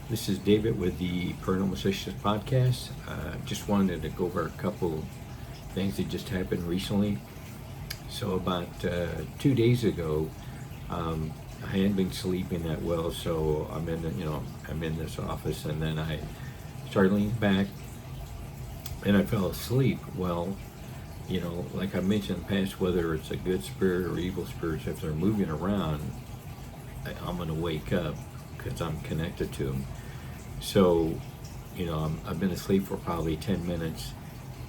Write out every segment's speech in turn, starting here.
This is David with the Paranormal-Activity podcast. Just wanted to go over a couple things that just happened recently. So about 2 days ago, I hadn't been sleeping that well, so I'm in this office, and then I started leaning back, and I fell asleep. Well, like I mentioned in the past, whether it's a good spirit or evil spirits, if they're moving around, I'm going to wake up because I'm connected to them. So, I've been asleep for probably 10 minutes,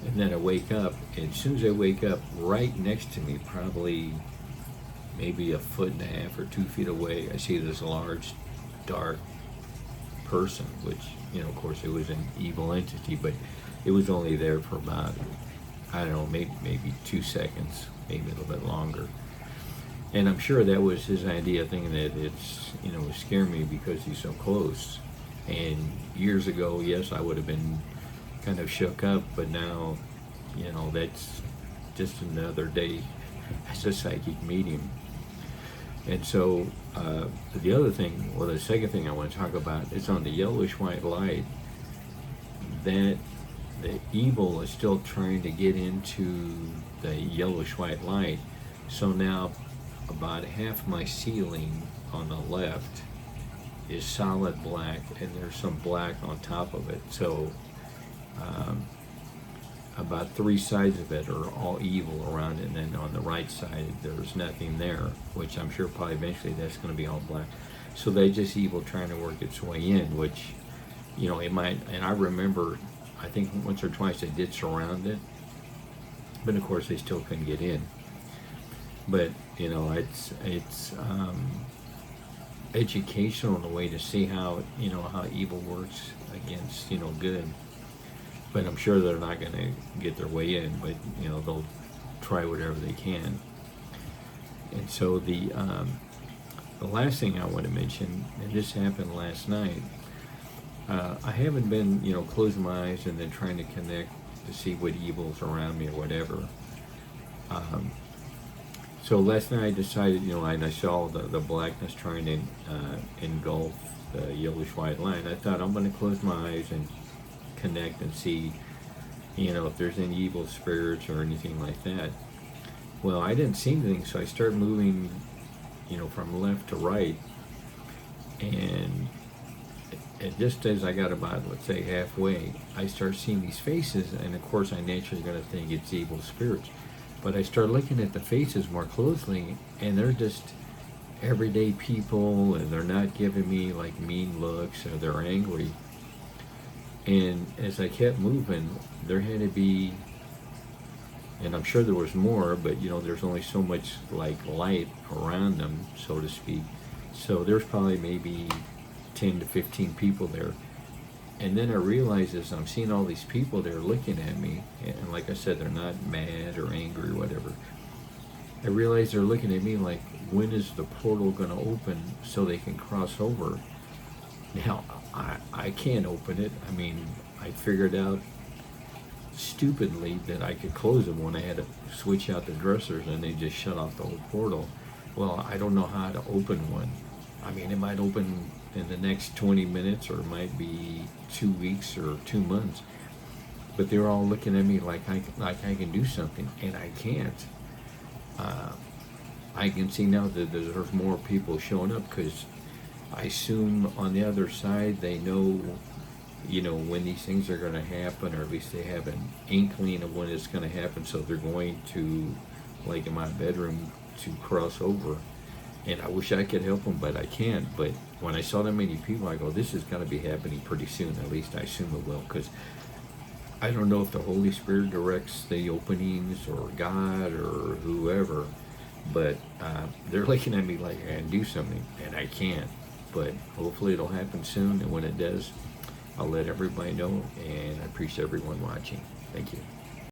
and then I wake up, and as soon as I wake up, right next to me, probably maybe a foot and a half or 2 feet away, I see this large, dark person, which, of course, it was an evil entity, but it was only there for about, I don't know, maybe 2 seconds, maybe a little bit longer. And I'm sure that was his idea, thinking that it's, it scared me because he's so close. And years ago, yes, I would have been kind of shook up, but now, that's just another day as a psychic medium. And so the second thing I want to talk about is on the yellowish white light, that the evil is still trying to get into the yellowish white light. So now about half my ceiling on the left is solid black, and there's some black on top of it. So about three sides of it are all evil around it, and then on the right side there's nothing there, which I'm sure probably eventually that's going to be all black. So they just evil trying to work its way in, which it might. And I remember, I think once or twice they did surround it, but of course they still couldn't get in. But it's educational in a way to see how how evil works against good. But I'm sure they're not going to get their way in. But they'll try whatever they can. And so the last thing I want to mention, and this happened last night. I haven't been closing my eyes and then trying to connect to see what evil's around me or whatever. So last night I decided, and I saw the blackness trying to engulf the yellowish white line. I thought, I'm going to close my eyes and connect and see, if there's any evil spirits or anything like that. Well, I didn't see anything, so I started moving, from left to right, and just as I got about, let's say, halfway, I started seeing these faces, and of course I naturally going to think it's evil spirits. But I started looking at the faces more closely, and they're just everyday people, and they're not giving me like mean looks, or they're angry. And as I kept moving, there had to be, and I'm sure there was more, but there's only so much like light around them, so to speak. So there's probably maybe 10 to 15 people there. And then I realized, as I'm seeing all these people there looking at me, and like I said, they're not mad or angry or whatever. I realized they're looking at me like, when is the portal going to open so they can cross over? Now, I can't open it. I mean, I figured out stupidly that I could close them when I had to switch out the dressers, and they just shut off the whole portal. Well, I don't know how to open one. I mean, it might open in the next 20 minutes, or it might be 2 weeks or 2 months. But they're all looking at me like I can do something, and I can't. I can see now that there's more people showing up, because I assume on the other side they know, when these things are going to happen, or at least they have an inkling of when it's going to happen. So they're going to, like in my bedroom, to cross over. And I wish I could help them, but I can't. But when I saw that many people, I go, this is going to be happening pretty soon. At least I assume it will, because I don't know if the Holy Spirit directs the openings, or God, or whoever. But they're looking at me like I can do something, and I can't. But hopefully it'll happen soon, and when it does, I'll let everybody know. And I appreciate everyone watching. Thank you.